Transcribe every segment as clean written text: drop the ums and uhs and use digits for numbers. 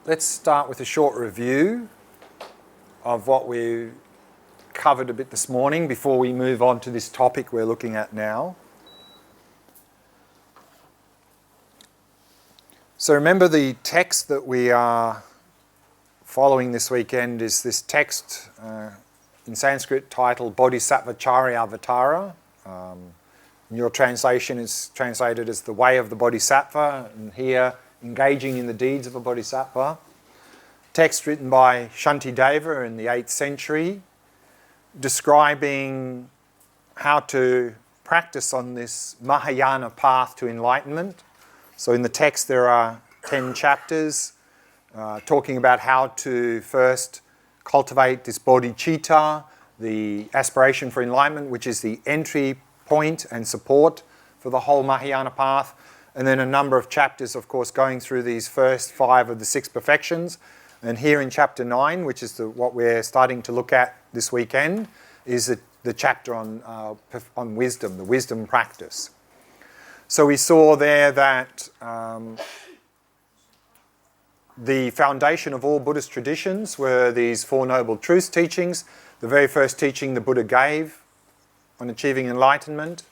Let's start with a short review of what we covered a bit this morning before we move on to this topic we're looking at now. So remember, the text that we are following this weekend is this text in Sanskrit titled Bodhisattva Charyavatara. In your translation is translated as the way of the Bodhisattva, and here engaging in the deeds of a Bodhisattva. Text written by Shantideva in the 8th century, describing how to practice on this Mahayana path to enlightenment. So in the text there are 10 chapters talking about how to first cultivate this bodhicitta, the aspiration for enlightenment, which is the entry point and support for the whole Mahayana path. And then a number of chapters, of course, going through these first 5 of the 6 perfections. And here in chapter 9, which is what we're starting to look at this weekend, is the chapter on wisdom, the wisdom practice. So we saw there that the foundation of all Buddhist traditions were these Four Noble Truths teachings. The very first teaching the Buddha gave on achieving enlightenment.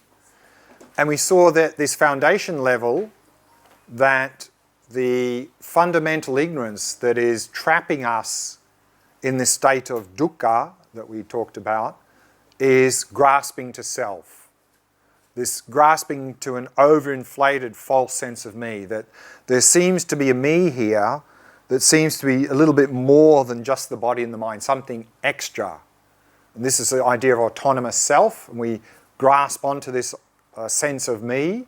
And we saw that this foundation level, that the fundamental ignorance that is trapping us in this state of dukkha that we talked about is grasping to self. This grasping to an overinflated false sense of me, that there seems to be a me here that seems to be a little bit more than just the body and the mind, something extra. And this is the idea of autonomous self, and we grasp onto this sense of me.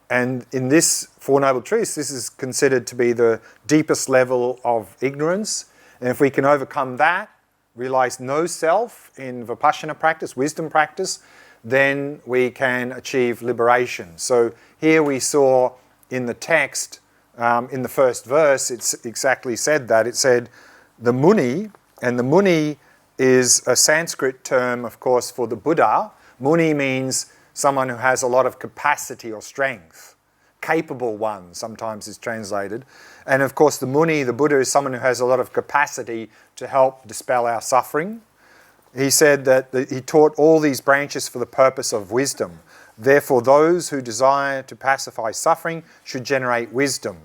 And in this Four Noble Truths, this is considered to be the deepest level of ignorance. And if we can overcome that, realize no self in Vipassana practice, wisdom practice, then we can achieve liberation. So here we saw in the text, in the first verse, it's exactly said that. It said, the Muni, and the Muni is a Sanskrit term, of course, for the Buddha. Muni means someone who has a lot of capacity or strength. Capable one, sometimes is translated. And of course, the Muni, the Buddha, is someone who has a lot of capacity to help dispel our suffering. He said that he taught all these branches for the purpose of wisdom. Therefore, those who desire to pacify suffering should generate wisdom.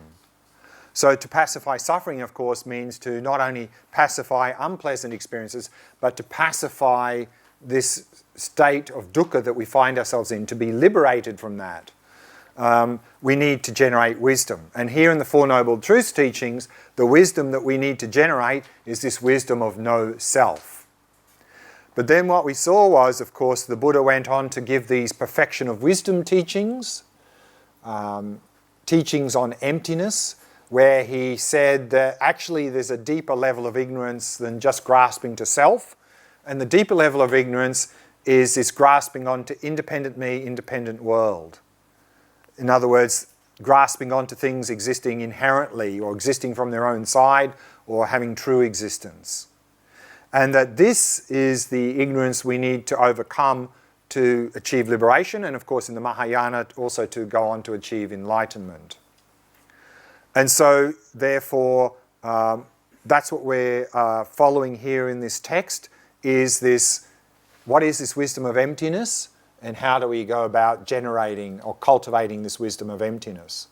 So to pacify suffering, of course, means to not only pacify unpleasant experiences, but to pacify this state of dukkha that we find ourselves in, to be liberated from that. We need to generate wisdom. And here in the Four Noble Truths teachings, the wisdom that we need to generate is this wisdom of no self. But then what we saw was, of course, the Buddha went on to give these perfection of wisdom teachings, teachings on emptiness, where he said that actually there's a deeper level of ignorance than just grasping to self. And the deeper level of ignorance is this grasping onto independent me, independent world. In other words, grasping onto things existing inherently or existing from their own side or having true existence. And that this is the ignorance we need to overcome to achieve liberation, and of course in the Mahayana also to go on to achieve enlightenment. And so therefore that's what we're following here in this text, is this, what is this wisdom of emptiness, and how do we go about generating or cultivating this wisdom of emptiness?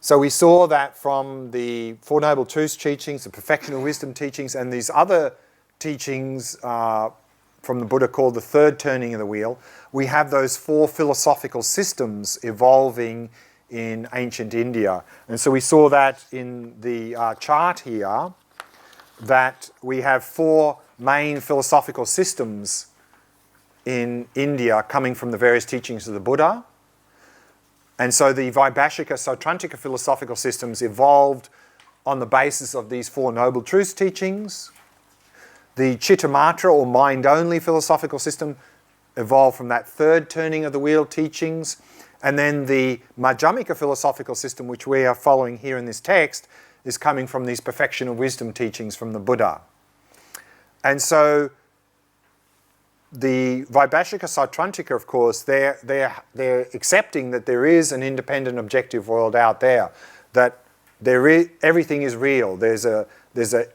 So we saw that from the Four Noble Truths teachings, the perfection of wisdom teachings, and these other teachings from the Buddha called the third turning of the wheel, we have those 4 philosophical systems evolving in ancient India. And so we saw that in the chart here, that we have 4 main philosophical systems in India coming from the various teachings of the Buddha. And so the Vaibhashika, Sautrantika philosophical systems evolved on the basis of these Four Noble Truths teachings. The Chittamatra or mind-only philosophical system evolved from that third turning of the wheel teachings. And then the Madhyamika philosophical system, which we are following here in this text, is coming from these perfection of wisdom teachings from the Buddha. And so the Vaibhashika Sautrantika, of course, they're accepting that there is an independent objective world out there, that everything is real. There's a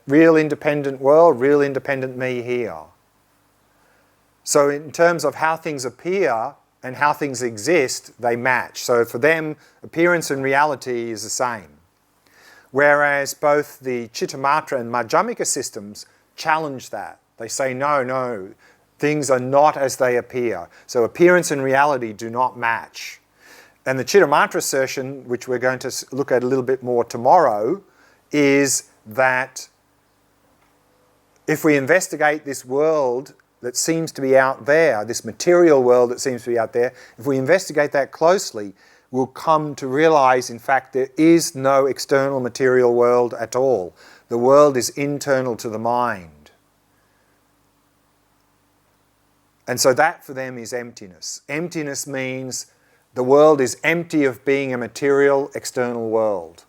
real independent world, real independent me here. So in terms of how things appear and how things exist, they match. So for them, appearance and reality is the same. Whereas both the Chittamatra and Madhyamika systems challenge that. They say, no, things are not as they appear. So appearance and reality do not match. And the Chittamatra assertion, which we're going to look at a little bit more tomorrow, is that if we investigate this world that seems to be out there, this material world that seems to be out there, if we investigate that closely, we'll come to realize, in fact, there is no external material world at all. The world is internal to the mind. And so that for them is emptiness. Emptiness means the world is empty of being a material external world.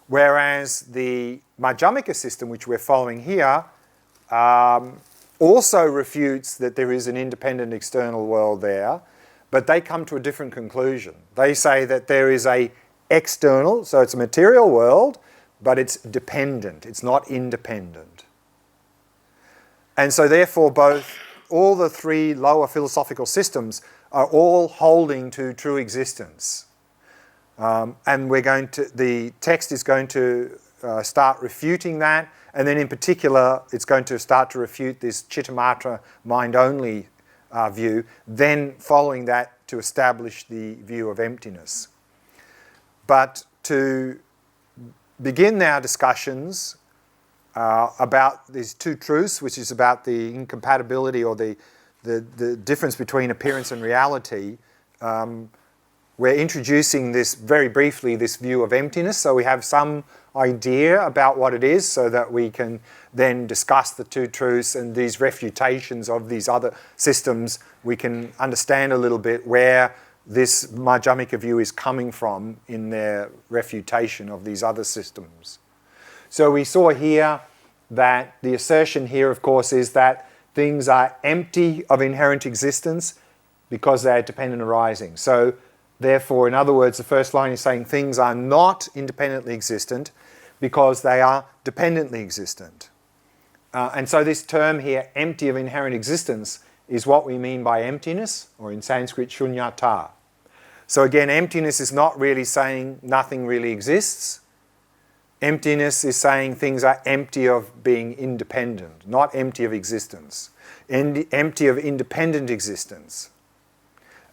Whereas the Madhyamika system, which we're following here, also refutes that there is an independent external world there, but they come to a different conclusion. They say that there is a external, so it's a material world, but it's dependent, it's not independent. And so therefore all the three lower philosophical systems are all holding to true existence. And the text is going to start refuting that, and then in particular it's going to start to refute this Chittamatra mind-only view, then following that to establish the view of emptiness. But to begin our discussions about these two truths, which is about the incompatibility or the difference between appearance and reality, we're introducing very briefly this view of emptiness, so we have some idea about what it is so that we can then discuss the two truths and these refutations of these other systems. We can understand a little bit where this Madhyamika view is coming from in their refutation of these other systems. So we saw here that the assertion here, of course, is that things are empty of inherent existence because they are dependent arising. So therefore, in other words, the first line is saying things are not independently existent because they are dependently existent. And so this term here, empty of inherent existence, is what we mean by emptiness, or in Sanskrit, shunyata. So again, emptiness is not really saying nothing really exists. Emptiness is saying things are empty of being independent, not empty of existence, empty of independent existence.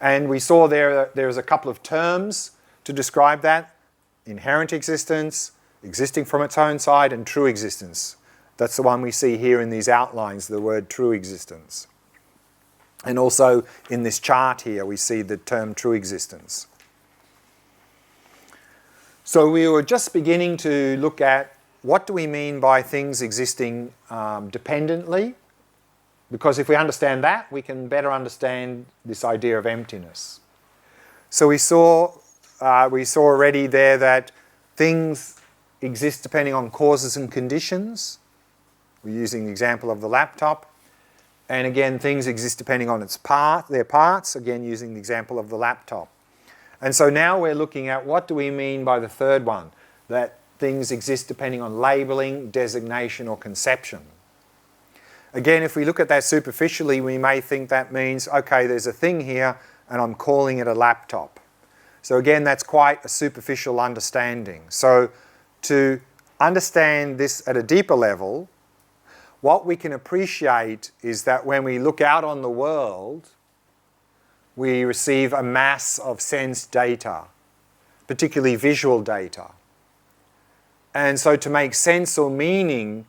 And we saw there's a couple of terms to describe that: inherent existence, existing from its own side, and true existence. That's the one we see here in these outlines, the word true existence. And also in this chart here, we see the term true existence. So we were just beginning to look at what do we mean by things existing dependently, because if we understand that, we can better understand this idea of emptiness. So we saw already there that things exist depending on causes and conditions. We're using the example of the laptop. And again, things exist depending on their parts, again using the example of the laptop. And so now we're looking at what do we mean by the third one, that things exist depending on labeling, designation, or conception. Again, if we look at that superficially, we may think that means, okay, there's a thing here and I'm calling it a laptop. So again, that's quite a superficial understanding. So to understand this at a deeper level, what we can appreciate is that when we look out on the world, we receive a mass of sense data, particularly visual data. And so to make sense or meaning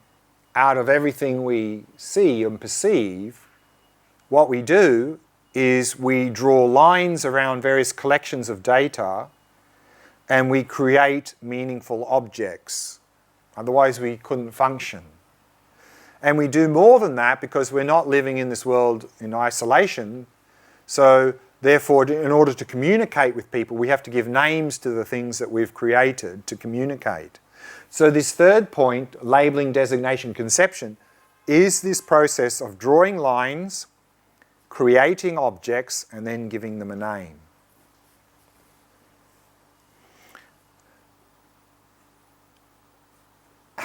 out of everything we see and perceive, what we do is we draw lines around various collections of data and we create meaningful objects. Otherwise we couldn't function. And we do more than that because we're not living in this world in isolation. So therefore, in order to communicate with people, we have to give names to the things that we've created to communicate. So this third point, labeling, designation, conception, is this process of drawing lines, creating objects, and then giving them a name.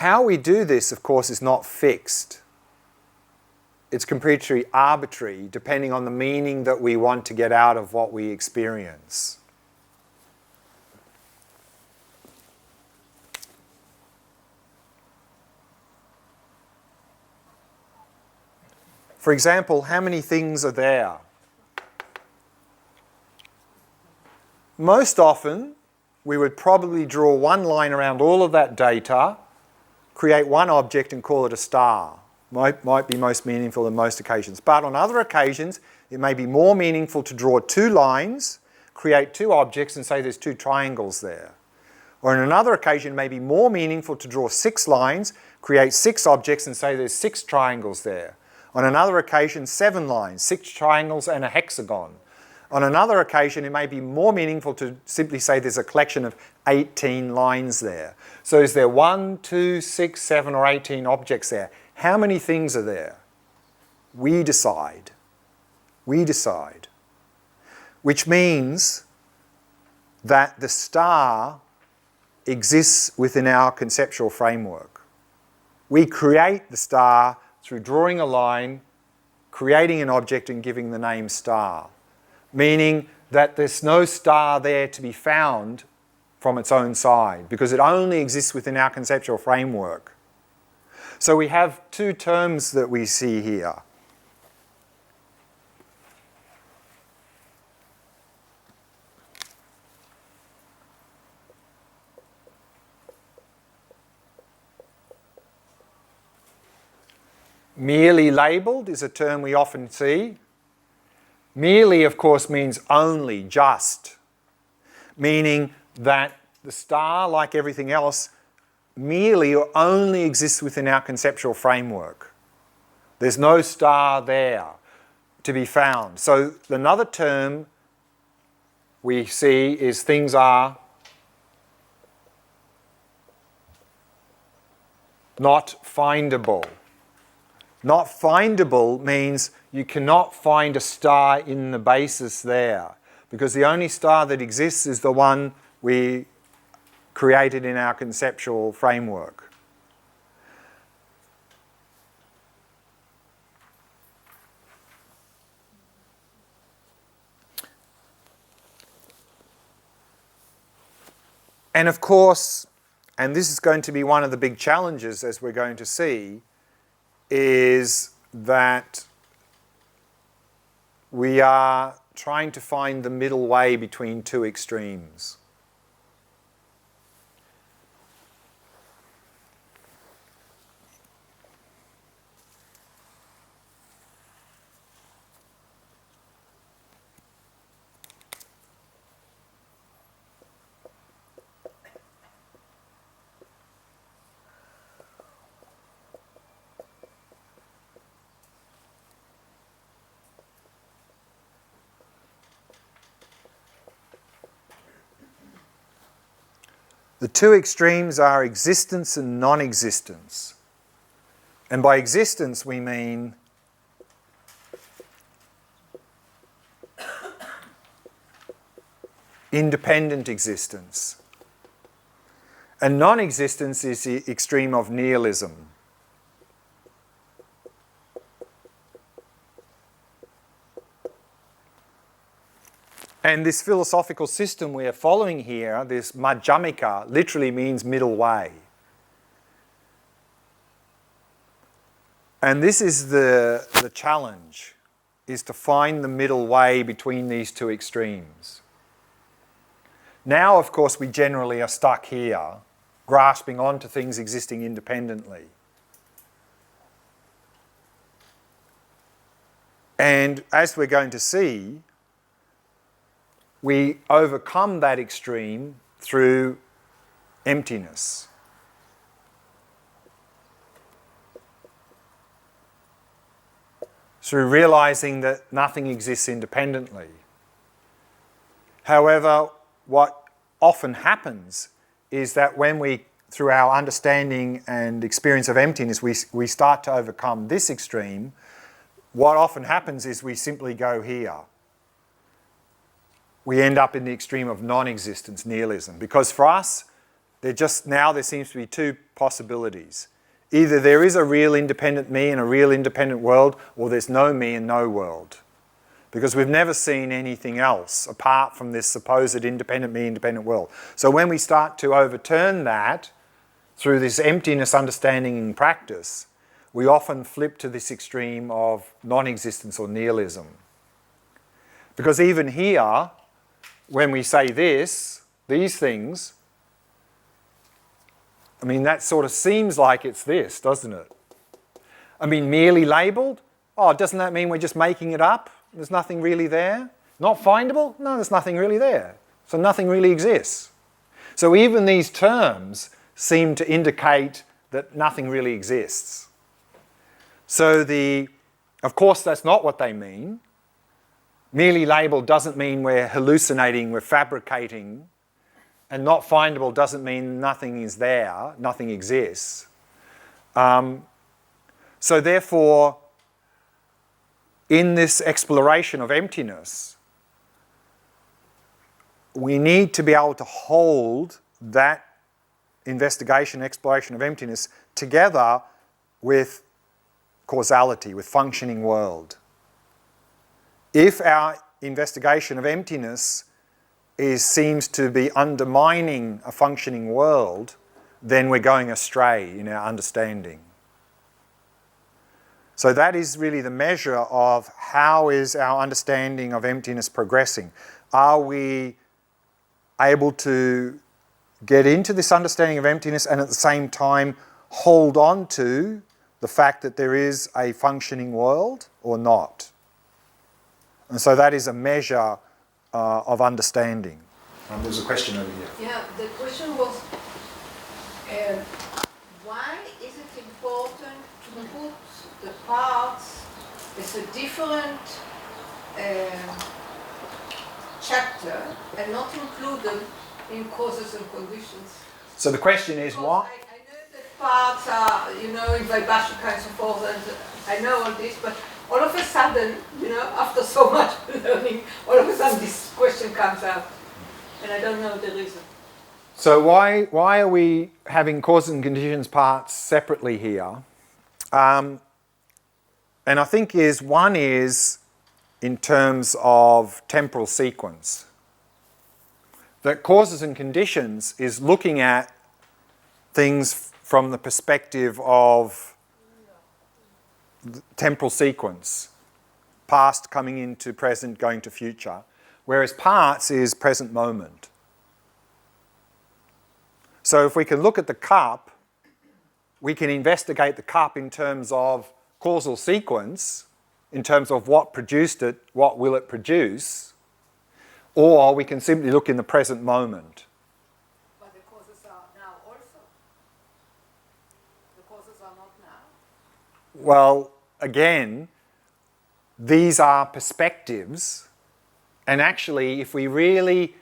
how we do this, of course, is not fixed. It's completely arbitrary, depending on the meaning that we want to get out of what we experience. For example, how many things are there? Most often, we would probably draw one line around all of that data, create one object and call it a star. Might be most meaningful in most occasions. But on other occasions, it may be more meaningful to draw two lines, create two objects and say there's two triangles there. Or on another occasion, it may be more meaningful to draw 6 lines, create 6 objects and say there's 6 triangles there. On another occasion, 7 lines, 6 triangles and a hexagon. On another occasion, it may be more meaningful to simply say there's a collection of 18 lines there. So is there 1, 2, 6, 7 or 18 objects there? How many things are there? We decide. We decide. Which means that the star exists within our conceptual framework. We create the star through drawing a line, creating an object and giving the name star. Meaning that there's no star there to be found from its own side because it only exists within our conceptual framework. So we have two terms that we see here. Merely labelled is a term we often see. Merely, of course, means only, just, meaning that the star, like everything else, merely or only exists within our conceptual framework. There's no star there to be found. So another term we see is things are not findable. Not findable means you cannot find a star in the basis there because the only star that exists is the one we created in our conceptual framework. And of course, and this is going to be one of the big challenges as we're going to see, is that we are trying to find the middle way between two extremes. The two extremes are existence and non-existence. And by existence we mean independent existence. And non-existence is the extreme of nihilism. And this philosophical system we are following here, this Madhyamika, literally means middle way. And this is the challenge, is to find the middle way between these two extremes. Now, of course, we generally are stuck here, grasping onto things existing independently. And as we're going to see, we overcome that extreme through emptiness. Through realizing that nothing exists independently. However, what often happens is that when we, through our understanding and experience of emptiness, we start to overcome this extreme, what often happens is we simply go here. We end up in the extreme of non-existence, nihilism. Because for us, There seems to be two possibilities. Either there is a real independent me and a real independent world, or there's no me and no world. Because we've never seen anything else apart from this supposed independent me, independent world. So when we start to overturn that through this emptiness understanding in practice, we often flip to this extreme of non-existence or nihilism. Because even here, when we say these things, I mean, that sort of seems like it's this, doesn't it? I mean, merely labelled? Oh, doesn't that mean we're just making it up? There's nothing really there? Not findable? No, there's nothing really there. So nothing really exists. So even these terms seem to indicate that nothing really exists. So of course that's not what they mean. Merely labelled doesn't mean we're hallucinating, we're fabricating. And not findable doesn't mean nothing is there, nothing exists. So therefore, in this exploration of emptiness, we need to be able to hold that investigation, exploration of emptiness together with causality, with functioning world. If our investigation of emptiness seems to be undermining a functioning world, then we're going astray in our understanding. So that is really the measure of how is our understanding of emptiness progressing. Are we able to get into this understanding of emptiness and at the same time hold on to the fact that there is a functioning world or not? And so that is a measure of understanding. There's a question over here. Yeah, the question was, why is it important to put the parts as a different chapter and not include them in causes and conditions? So the question is what? I know that parts are, in Vaibhashika and so forth, and I know all this, but all of a sudden, after so much learning, all of a sudden this question comes out. And I don't know the reason. So why are we having causes and conditions parts separately here? And I think one is in terms of temporal sequence. That causes and conditions is looking at things from the perspective of temporal sequence, past coming into present, going to future, whereas parts is present moment. So if we can look at the cup, we can investigate the cup in terms of causal sequence, in terms of what produced it, what will it produce, or we can simply look in the present moment. But the causes are now also. The causes are not now. Well, again, these are perspectives, and actually, if we really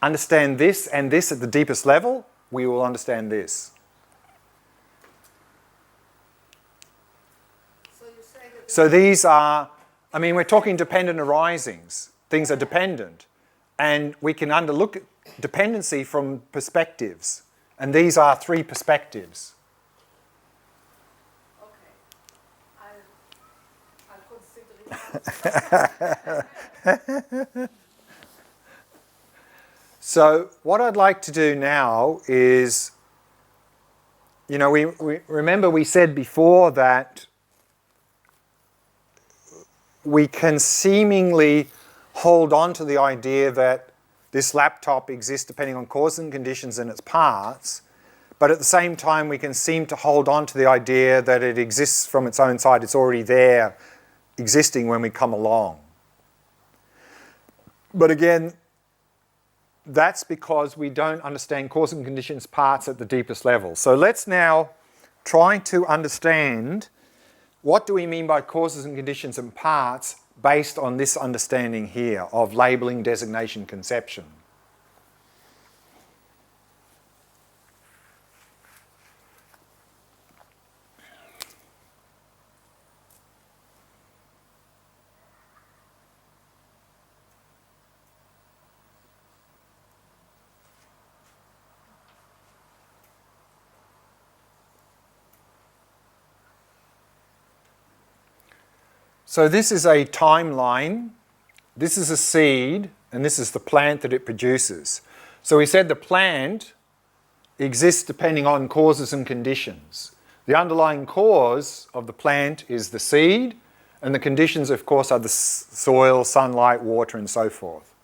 understand this and this at the deepest level, we will understand this. So you say that So these are, we're talking dependent arisings. Things are dependent. And we can look at dependency from perspectives. And these are three perspectives. I'll consider it. So what I'd like to do now is, we remember we said before that we can seemingly hold on to the idea that this laptop exists depending on causes and conditions and its parts, but at the same time we can seem to hold on to the idea that it exists from its own side. It's already there, existing when we come along. But again, that's because we don't understand causes and conditions parts at the deepest level. So let's now try to understand what do we mean by causes and conditions and parts based on this understanding here of labeling, designation, conception. So this is a timeline. This is a seed, and this is the plant that it produces. So we said the plant exists depending on causes and conditions. The underlying cause of the plant is the seed, and the conditions, of course, are the soil, sunlight, water, and so forth.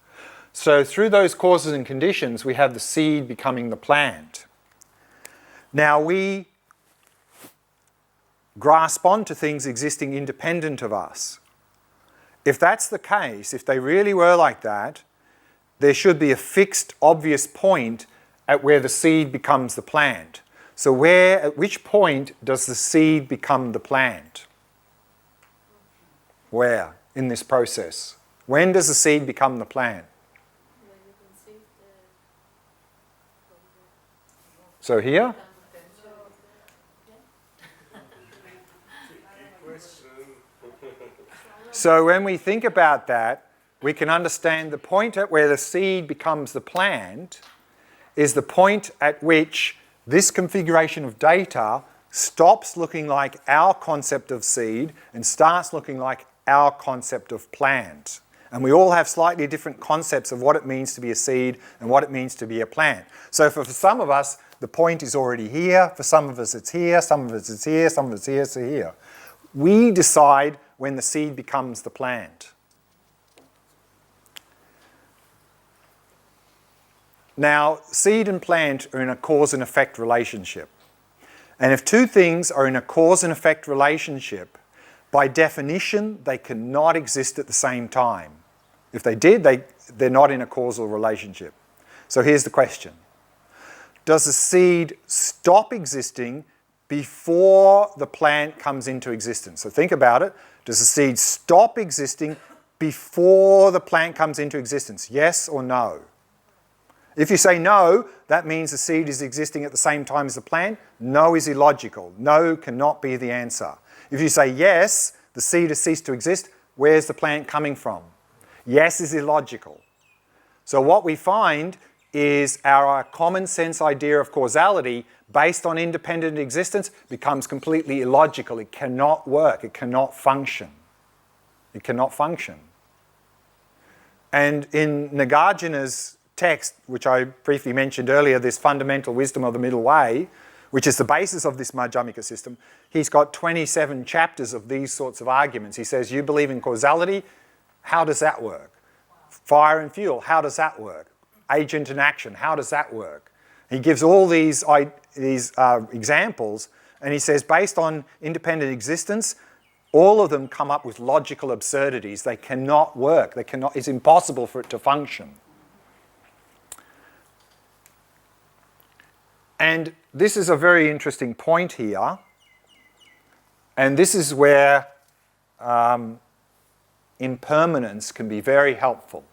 So through those causes and conditions, we have the seed becoming the plant. Now we grasp onto things existing independent of us. If that's the case, if they really were like that, there should be a fixed, obvious point at where the seed becomes the plant. So at which point does the seed become the plant? Where in this process? When does the seed become the plant? So here? So when we think about that, we can understand the point at where the seed becomes the plant is the point at which this configuration of data stops looking like our concept of seed and starts looking like our concept of plant. And we all have slightly different concepts of what it means to be a seed and what it means to be a plant. So for some of us, the point is already here. For some of us, it's here. Some of us, it's here. Some of us, it's here. We decide when the seed becomes the plant. Now, seed and plant are in a cause and effect relationship. And if two things are in a cause and effect relationship, by definition, they cannot exist at the same time. If they did, they're not in a causal relationship. So here's the question. Does the seed stop existing before the plant comes into existence? So think about it. Does the seed stop existing before the plant comes into existence? Yes or no? If you say no, that means the seed is existing at the same time as the plant. No is illogical. No cannot be the answer. If you say yes, the seed has ceased to exist, where's the plant coming from? Yes is illogical. So what we find is our common sense idea of causality based on independent existence becomes completely illogical. It cannot work. It cannot function. It cannot function. And in Nagarjuna's text, which I briefly mentioned earlier, this fundamental wisdom of the middle way, which is the basis of this Madhyamika system, he's got 27 chapters of these sorts of arguments. He says, you believe in causality, how does that work? Fire and fuel, how does that work? Agent and action, how does that work? He gives all these examples, and he says, based on independent existence, all of them come up with logical absurdities. They cannot work. It's impossible for it to function. And this is a very interesting point here. And this is where impermanence can be very helpful.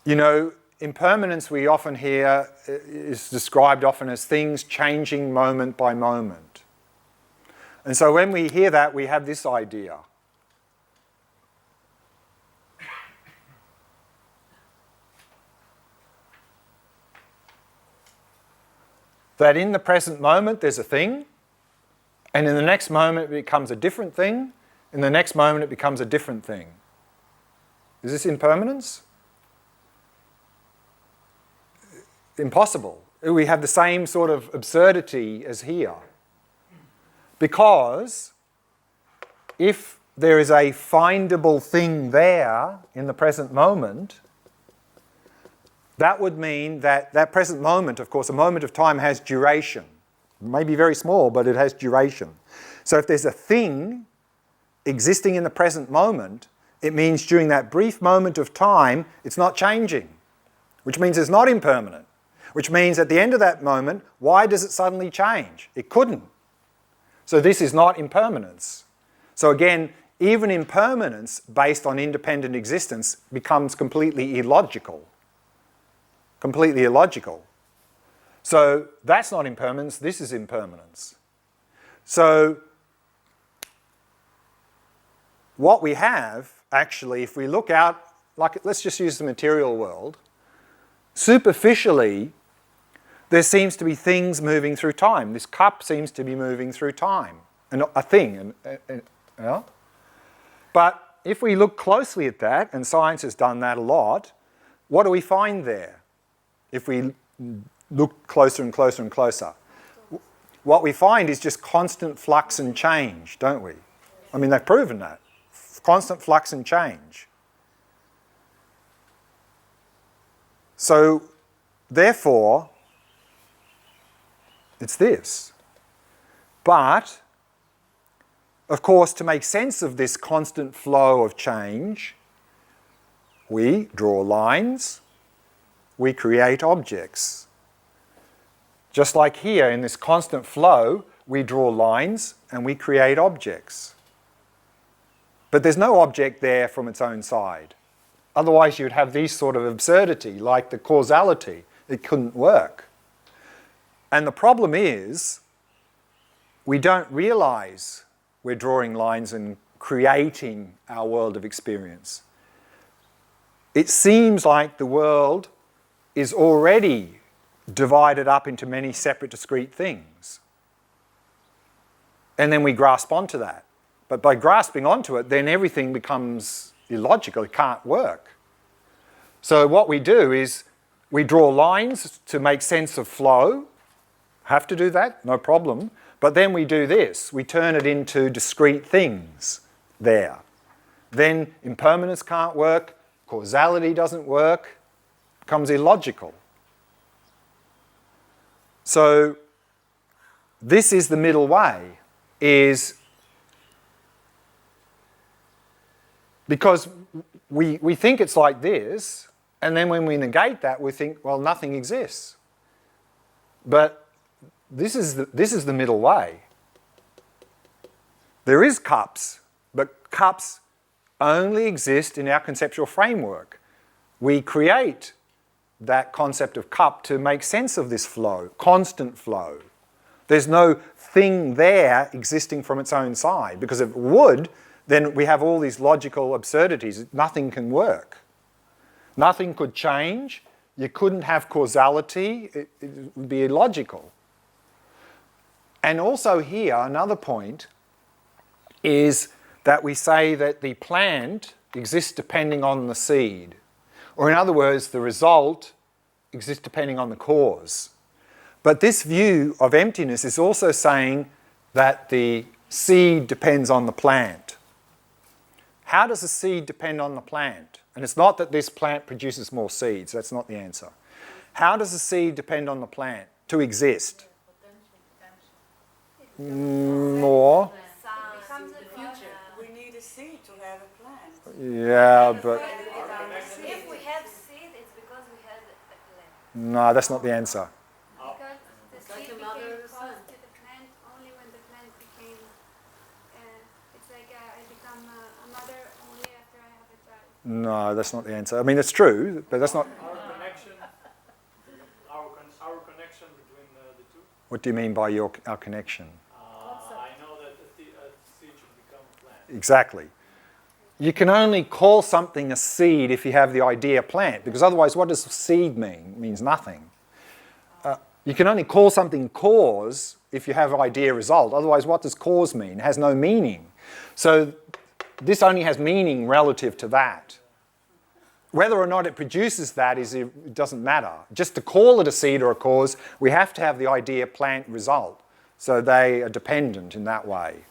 You know, impermanence we often hear is described often as things changing moment by moment. And so when we hear that, we have this idea. That in the present moment there's a thing, and in the next moment it becomes a different thing, in the next moment it becomes a different thing. Is this impermanence? Impossible. We have the same sort of absurdity as here. Because if there is a findable thing there in the present moment, that would mean that that present moment, of course, a moment of time has duration. It may be very small, but it has duration. So if there's a thing existing in the present moment, it means during that brief moment of time, it's not changing, which means it's not impermanent, which means at the end of that moment, why does it suddenly change? It couldn't. So this is not impermanence. So again, even impermanence based on independent existence becomes completely illogical. Completely illogical. So that's not impermanence, this is impermanence. So what we have, actually, if we look out, like let's just use the material world, superficially, there seems to be things moving through time. This cup seems to be moving through time, and a thing. But if we look closely at that, and science has done that a lot, what do we find there? If we look closer and closer and closer, what we find is just constant flux and change, don't we? I mean, they've proven that. Constant flux and change. So, therefore, it's this. But, of course, to make sense of this constant flow of change, we draw lines, we create objects. Just like here, in this constant flow, we draw lines and we create objects. But there's no object there from its own side. Otherwise, you'd have these sort of absurdity, like the causality. It couldn't work. And the problem is, we don't realize we're drawing lines and creating our world of experience. It seems like the world is already divided up into many separate, discrete things. And then we grasp onto that. But by grasping onto it, then everything becomes illogical. It can't work. So what we do is we draw lines to make sense of flow. Have to do that, no problem. But then we do this. We turn it into discrete things there. Then impermanence can't work. Causality doesn't work. It becomes illogical. So this is the middle way, is because we think it's like this, and then when we negate that, we think, well, nothing exists. But this is the middle way. There is cups, but cups only exist in our conceptual framework. We create that concept of cup to make sense of this flow, constant flow. There's no thing there existing from its own side, because if it would, then we have all these logical absurdities. Nothing can work. Nothing could change. You couldn't have causality. It would be illogical. And also here, another point is that we say that the plant exists depending on the seed. Or in other words, the result exists depending on the cause. But this view of emptiness is also saying that the seed depends on the plant. How does a seed depend on the plant? And it's not that this plant produces more seeds. That's not the answer. How does a seed depend on the plant to exist? More. We need a seed to have a plant. Yeah, but If we have seed, it's because we had a plant. no, that's not the answer. Because the seed became caused to the plant only when the plant became. It's like I become a mother only after I have a child. No, that's not the answer. I mean, it's true, but that's not. Our connection between the two. What do you mean by our connection? I know that a seed should become a plant. Exactly. You can only call something a seed if you have the idea plant, because otherwise, what does seed mean? It means nothing. You can only call something cause if you have idea result. Otherwise, what does cause mean? It has no meaning. So this only has meaning relative to that. Whether or not it produces that it doesn't matter. Just to call it a seed or a cause, we have to have the idea plant result. So they are dependent in that way.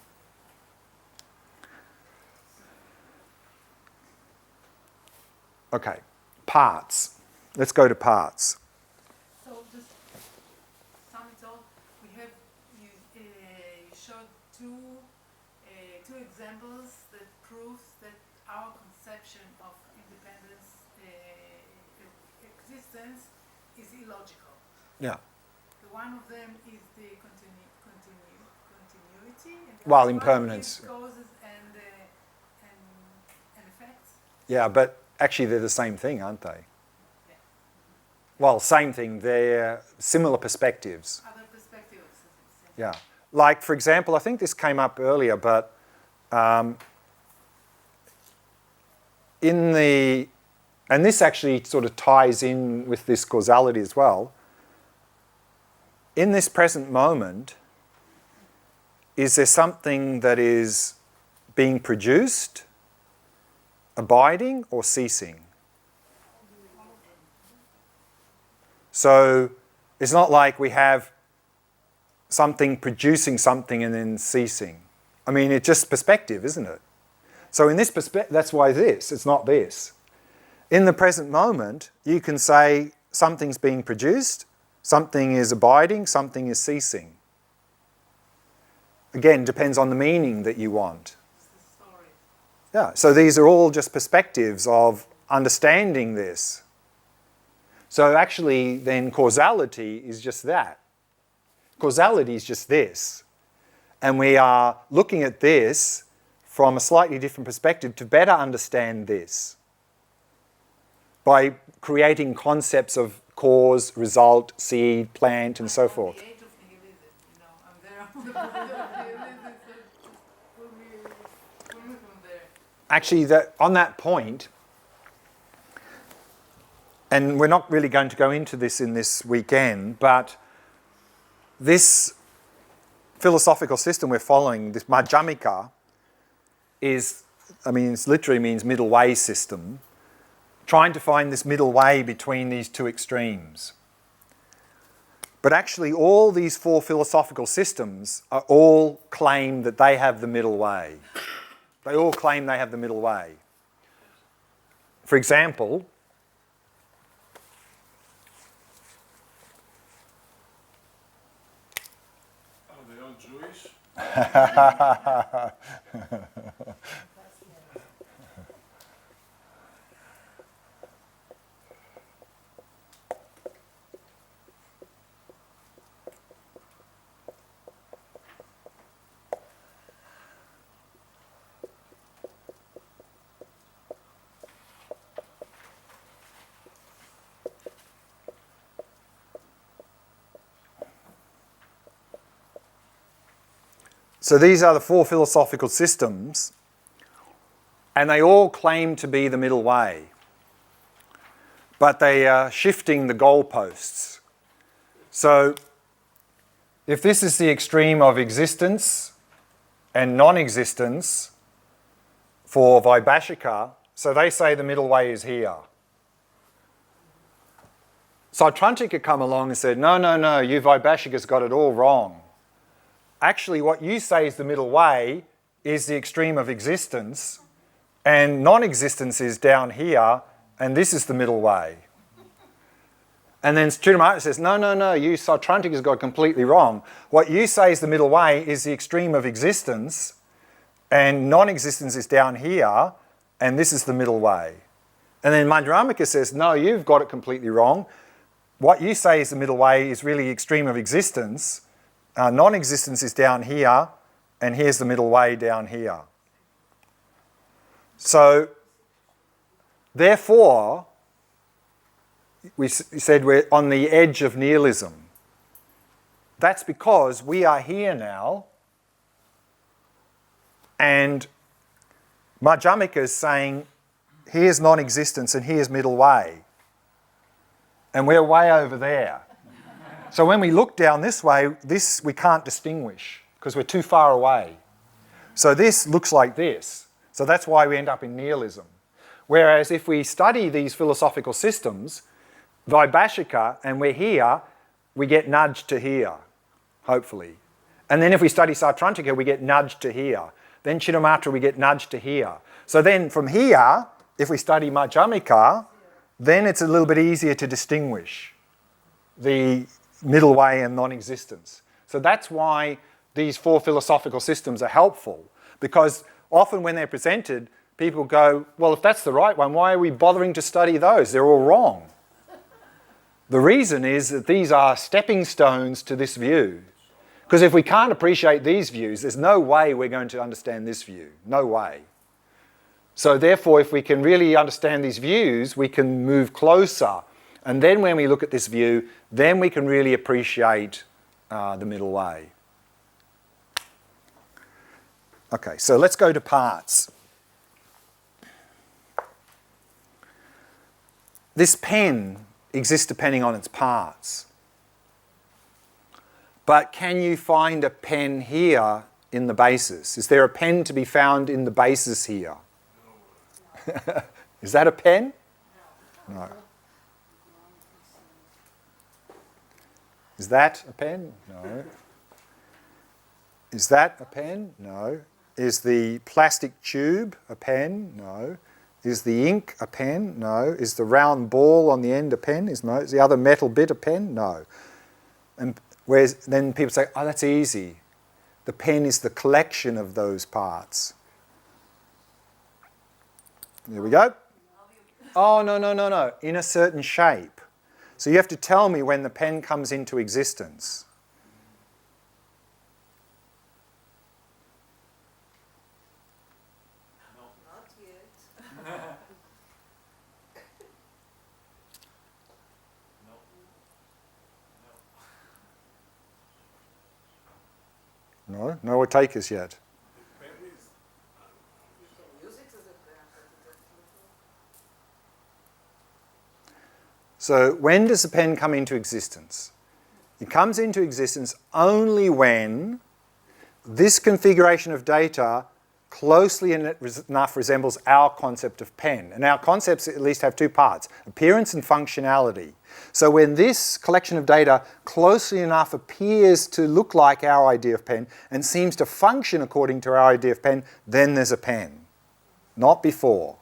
Okay, parts. Let's go to parts. So just sum it all. We have you showed two examples that proves that our conception of independence existence is illogical. Yeah. The one of them is the continuity, and the Well, other one impermanence. is causes and effects. Yeah, but actually they're the same thing, aren't they? Well, same thing. They're similar perspectives. Other perspectives. Yeah. Like, for example, I think this came up earlier, but and this actually sort of ties in with this causality as well. in this present moment, is there something that is being produced, abiding, or ceasing? So it's not like we have something producing something and then ceasing. I mean, it's just perspective, isn't it? So in this perspective, that's why it's not this. In the present moment, you can say something's being produced, something is abiding, something is ceasing. Again, depends on the meaning that you want. Yeah, so these are all just perspectives of understanding this. So actually, then causality is just that. Causality is just this. And we are looking at this from a slightly different perspective to better understand this. By creating concepts of cause, result, seed, plant, and so forth. The age of nihilism, you know, I'm there on the point of nihilism, so pull me from there. Actually, on that point, and we're not really going to go into this in this weekend, but this philosophical system we're following, this Madhyamika, is, I mean, it literally means middle way system, trying to find this middle way between these two extremes. But actually, all these four philosophical systems are all claim that they have the middle way. They all claim they have the middle way. For example, Are they all Jewish? so these are the four philosophical systems, and they all claim to be the middle way. But they are shifting the goalposts. So if this is the extreme of existence and non-existence for Vaibhashika, so they say the middle way is here. Sautrantika come along and said, no, you Vaibhashikas got it all wrong. Actually, what you say is the middle way is the extreme of existence, and non-existence is down here, and this is the middle way. And then Chudamata says, no, you Sautrantikas got it completely wrong. What you say is the middle way is the extreme of existence, and non-existence is down here, and this is the middle way. And then Madhyamika says, no, you've got it completely wrong. What you say is the middle way is really the extreme of existence. Non-existence is down here, and here's the middle way down here. So, therefore, we said we're on the edge of nihilism. That's because we are here now, and Madhyamika is saying, here's non-existence and here's middle way. And we're way over there. So when we look down this way, this we can't distinguish because we're too far away. So this looks like this. So that's why we end up in nihilism. Whereas if we study these philosophical systems, Vaibhashika, and we're here, we get nudged to here, hopefully. And then if we study Sautrantika, we get nudged to here. Then Chittamatra, we get nudged to here. So then from here, if we study Madhyamika, then it's a little bit easier to distinguish the middle way and non-existence. So that's why these four philosophical systems are helpful, because often when they're presented, people go, well, if that's the right one, why are we bothering to study those? They're all wrong. The reason is that these are stepping stones to this view. Because if we can't appreciate these views, there's no way we're going to understand this view. No way. So therefore, if we can really understand these views, we can move closer. And then when we look at this view, then we can really appreciate the middle way. Okay, so let's go to parts. This pen exists depending on its parts. But can you find a pen here in the basis? Is there a pen to be found in the basis here? Is that a pen? No. Is that a pen? No. Is that a pen? No. Is the plastic tube a pen? No. Is the ink a pen? No. Is the round ball on the end a pen? No. Is the other metal bit a pen? No. And whereas then people say, oh, that's easy. The pen is the collection of those parts. There we go. Oh, no. In a certain shape. So you have to tell me when the pen comes into existence. Not yet. No? No will take us yet. So when does the pen come into existence? It comes into existence only when this configuration of data closely enough resembles our concept of pen. And our concepts at least have two parts, appearance and functionality. So when this collection of data closely enough appears to look like our idea of pen and seems to function according to our idea of pen, then there's a pen, not before.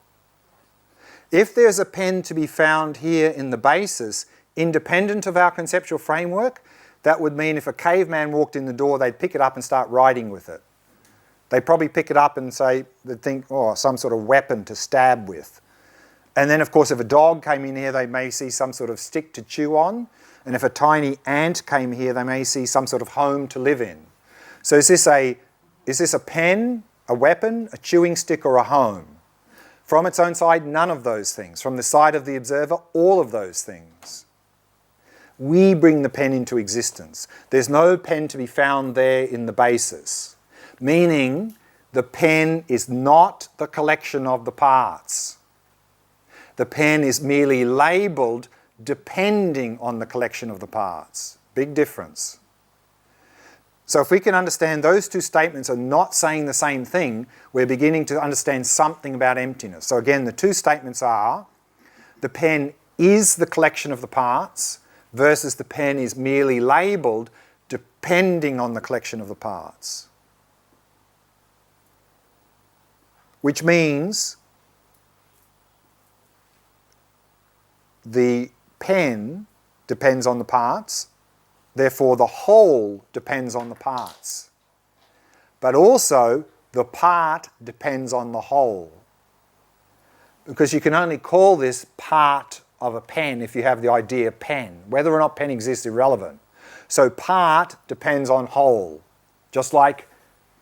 If there's a pen to be found here in the basis, independent of our conceptual framework, that would mean if a caveman walked in the door, they'd pick it up and start writing with it. They'd probably pick it up and they'd think, oh, some sort of weapon to stab with. And then, of course, if a dog came in here, they may see some sort of stick to chew on. And if a tiny ant came here, they may see some sort of home to live in. So is this a pen, a weapon, a chewing stick, or a home? From its own side, none of those things. From the side of the observer, all of those things. We bring the pen into existence. There's no pen to be found there in the basis. Meaning, the pen is not the collection of the parts. The pen is merely labelled depending on the collection of the parts. Big difference. So if we can understand those two statements are not saying the same thing, we're beginning to understand something about emptiness. So again, the two statements are, the pen is the collection of the parts versus the pen is merely labelled depending on the collection of the parts. Which means the pen depends on the parts, therefore the whole depends on the parts. But also the part depends on the whole. Because you can only call this part of a pen if you have the idea pen. Whether or not pen exists is irrelevant. So part depends on whole. Just like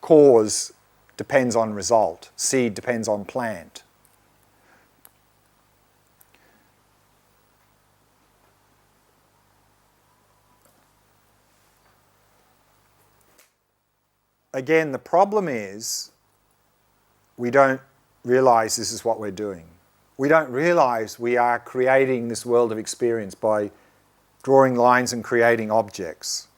cause depends on result. Seed depends on plant. Again, the problem is we don't realize this is what we're doing. We don't realize we are creating this world of experience by drawing lines and creating objects.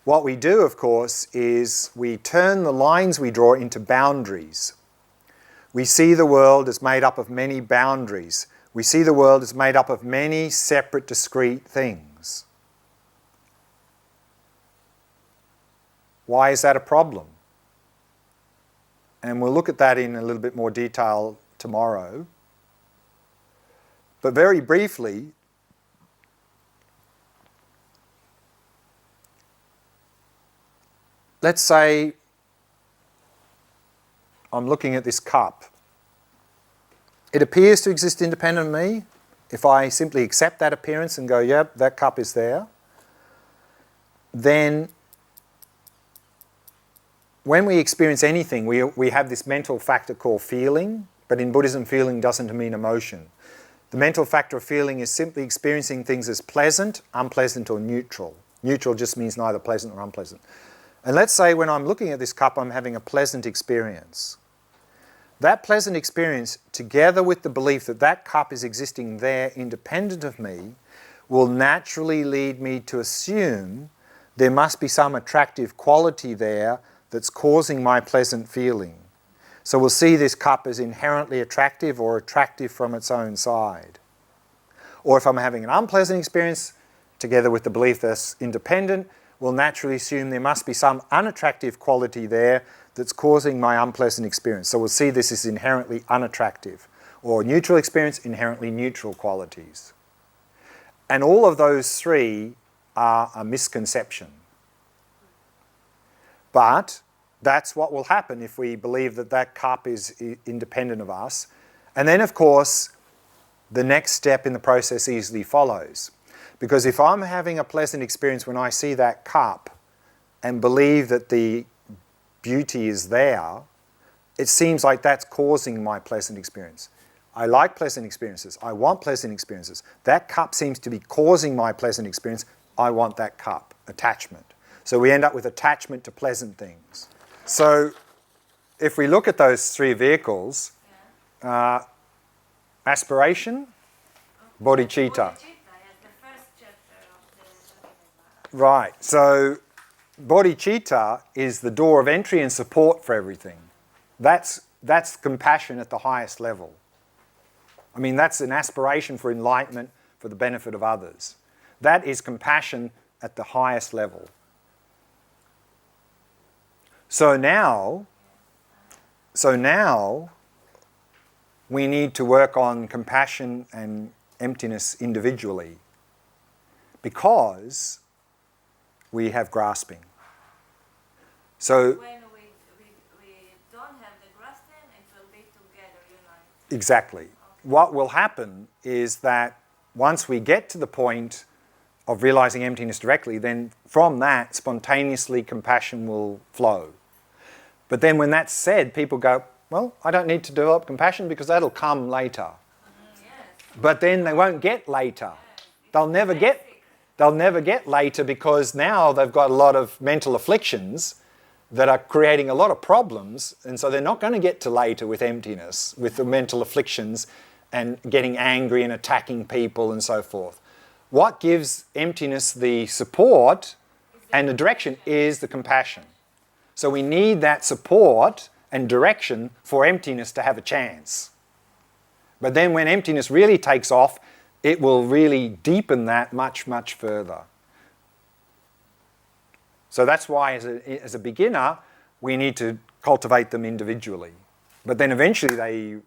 What we do, of course, is we turn the lines we draw into boundaries. We see the world as made up of many boundaries. We see the world as made up of many separate, discrete things. Why is that a problem? And we'll look at that in a little bit more detail tomorrow. But very briefly, let's say I'm looking at this cup. It appears to exist independent of me. If I simply accept that appearance and go, yep, that cup is there, then when we experience anything, we have this mental factor called feeling, but in Buddhism, feeling doesn't mean emotion. The mental factor of feeling is simply experiencing things as pleasant, unpleasant, or neutral. Neutral just means neither pleasant or unpleasant. And let's say when I'm looking at this cup, I'm having a pleasant experience. That pleasant experience, together with the belief that that cup is existing there independent of me, will naturally lead me to assume there must be some attractive quality there that's causing my pleasant feeling. So we'll see this cup as inherently attractive or attractive from its own side. Or if I'm having an unpleasant experience, together with the belief that's independent, we'll naturally assume there must be some unattractive quality there that's causing my unpleasant experience. So we'll see this as inherently unattractive. Or neutral experience, inherently neutral qualities. And all of those three are a misconception. But that's what will happen if we believe that that cup is independent of us. And then, of course, the next step in the process easily follows. Because if I'm having a pleasant experience when I see that cup and believe that the beauty is there, it seems like that's causing my pleasant experience. I like pleasant experiences. I want pleasant experiences. That cup seems to be causing my pleasant experience. I want that cup. Attachment. So we end up with attachment to pleasant things. So if we look at those three vehicles, aspiration, bodhicitta. Right. So bodhicitta is the door of entry and support for everything. That's compassion at the highest level. I mean, that's an aspiration for enlightenment for the benefit of others. That is compassion at the highest level. So now we need to work on compassion and emptiness individually because we have grasping. So When we don't have the grasping, it will be together, united. Exactly. Okay. What will happen is that once we get to the point of realizing emptiness directly, then from that, spontaneously compassion will flow. But then when that's said, people go, well, I don't need to develop compassion because that'll come later. Yes. But then they won't get later. They'll never get later because now they've got a lot of mental afflictions that are creating a lot of problems, and so they're not going to get to later with emptiness, with the mental afflictions and getting angry and attacking people and so forth. What gives emptiness the support and the direction is the compassion. So we need that support and direction for emptiness to have a chance. But then when emptiness really takes off, it will really deepen that much, much further. So that's why as a beginner, we need to cultivate them individually. But then eventually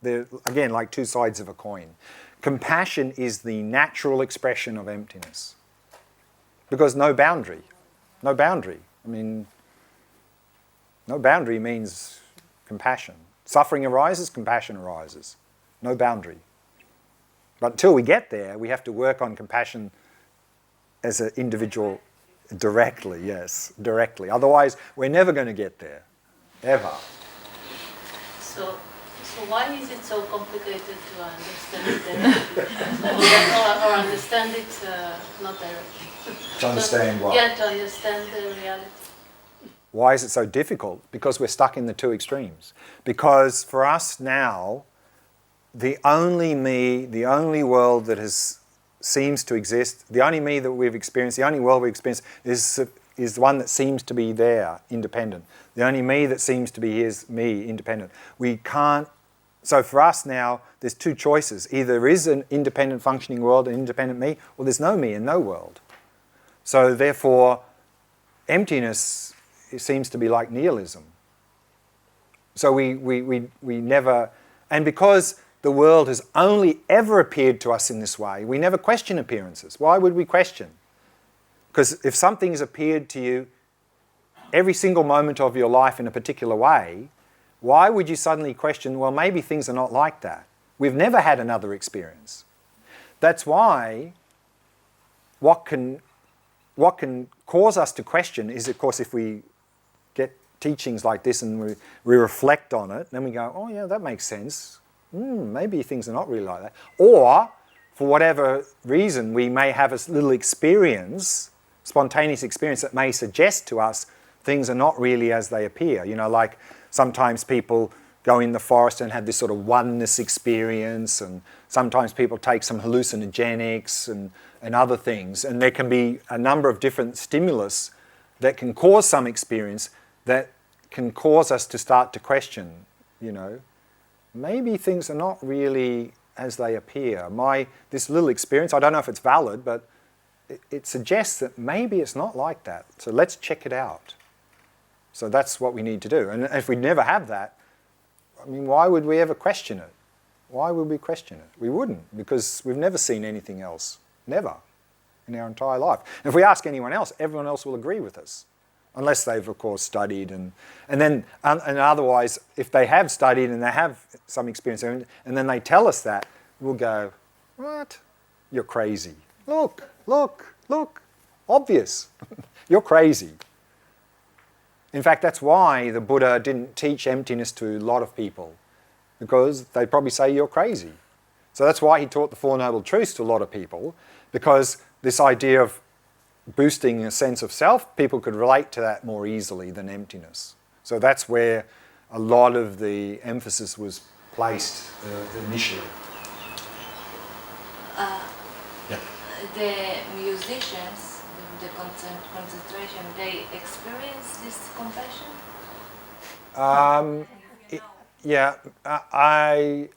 they're, again, like two sides of a coin. Compassion is the natural expression of emptiness. Because no boundary. No boundary. I mean, no boundary means compassion. Suffering arises, compassion arises. No boundary. But until we get there, we have to work on compassion as an individual directly, yes, directly. Otherwise, we're never going to get there, ever. So why is it so complicated to understand it, or understand it not directly? To understand what? Yeah, to understand the reality. Why is it so difficult? Because we're stuck in the two extremes. Because for us now, the only me, the only world that seems to exist, the only me that we've experienced, the only world we've experienced is one that seems to be there, independent. The only me that seems to be is me, independent. We can't. So for us now, there's two choices. Either there is an independent functioning world, an independent me, or there's no me and no world. So therefore, emptiness, it seems to be like nihilism. So we never, and because the world has only ever appeared to us in this way, we never question appearances. Why would we question? Because if something has appeared to you every single moment of your life in a particular way, why would you suddenly question, well, maybe things are not like that? We've never had another experience. That's why what can cause us to question is, of course, if we get teachings like this and we reflect on it, then we go, oh yeah, that makes sense. Maybe things are not really like that. Or, for whatever reason, we may have a little experience, spontaneous experience that may suggest to us things are not really as they appear. You know, like sometimes people go in the forest and have this sort of oneness experience, and sometimes people take some hallucinogenics and other things, and there can be a number of different stimulus that can cause some experience that can cause us to start to question, you know, maybe things are not really as they appear. This little experience, I don't know if it's valid, but it suggests that maybe it's not like that. So let's check it out. So that's what we need to do. And if we never have that, I mean, why would we ever question it? Why would we question it? We wouldn't, because we've never seen anything else. Never. In our entire life. And if we ask anyone else, everyone else will agree with us. Unless they've, of course, studied. And otherwise, if they have studied and they have some experience, and then they tell us that, we'll go, what? You're crazy. Look, look, look. Obvious. You're crazy. In fact, that's why the Buddha didn't teach emptiness to a lot of people, because they'd probably say you're crazy. So that's why he taught the Four Noble Truths to a lot of people, because this idea of boosting a sense of self, people could relate to that more easily than emptiness. So that's where a lot of the emphasis was placed initially. Yeah. The musicians, the concentration, they experience this compassion? I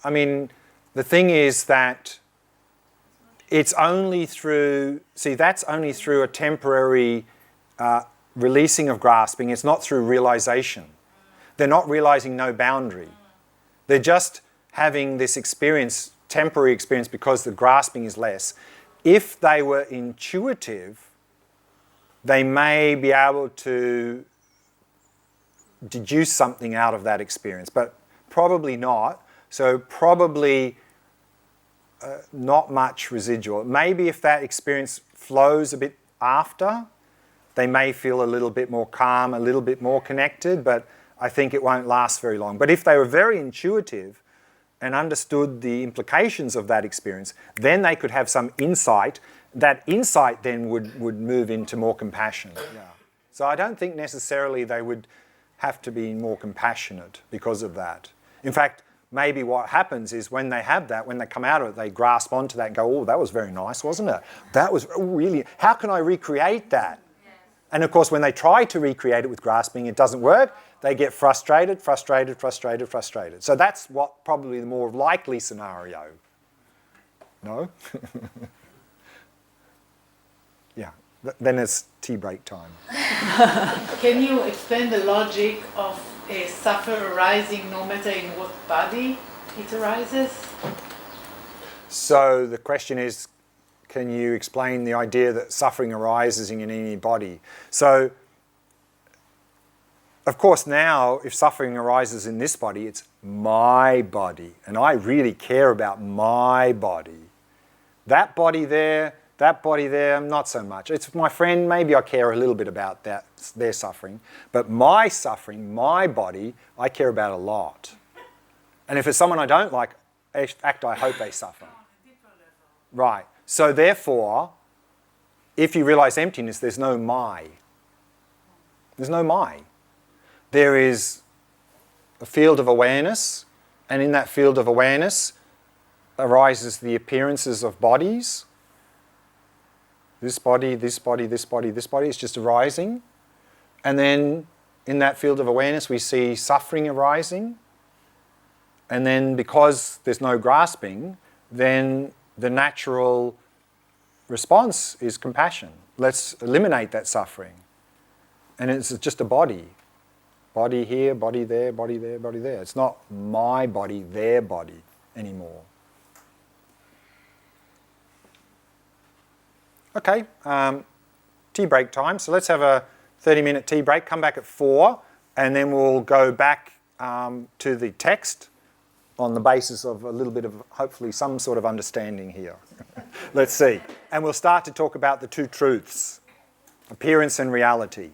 mean, the thing is that it's only through, that's only through a temporary releasing of grasping. It's not through realization. They're not realizing no boundary. They're just having this experience, temporary experience, because the grasping is less. If they were intuitive, they may be able to deduce something out of that experience, but probably not. So probably not much residual. Maybe if that experience flows a bit after, they may feel a little bit more calm, a little bit more connected, but I think it won't last very long. But if they were very intuitive and understood the implications of that experience, then they could have some insight. That insight then would move into more compassion. Yeah. So I don't think necessarily they would have to be more compassionate because of that. In fact, maybe what happens is when they have that, when they come out of it, they grasp onto that and go, oh, that was very nice, wasn't it? That was really, how can I recreate that? Yes. And of course, when they try to recreate it with grasping, it doesn't work. They get frustrated. So that's what probably the more likely scenario. No? Yeah. Then it's tea break time. Can you explain the logic of a suffer arising no matter in what body it arises? So the question is, can you explain the idea that suffering arises in any body? So, of course, now, if suffering arises in this body, it's my body. And I really care about my body. That body there, not so much. It's my friend, maybe I care a little bit about that, their suffering. But my suffering, my body, I care about a lot. And if it's someone I don't like, in fact, I hope they suffer. Right. So therefore, if you realize emptiness, there's no my. There's no my. There is a field of awareness, and in that field of awareness arises the appearances of bodies. This body, this body, this body, this body is just arising. And then in that field of awareness we see suffering arising. And then because there's no grasping, then the natural response is compassion. Let's eliminate that suffering. And it's just a body. Body here, body there, body there, body there. It's not my body, their body anymore. Okay, tea break time. So let's have a 30-minute tea break, come back at 4, and then we'll go back to the text on the basis of a little bit of, hopefully, some sort of understanding here. Let's see. And we'll start to talk about the two truths, appearance and reality.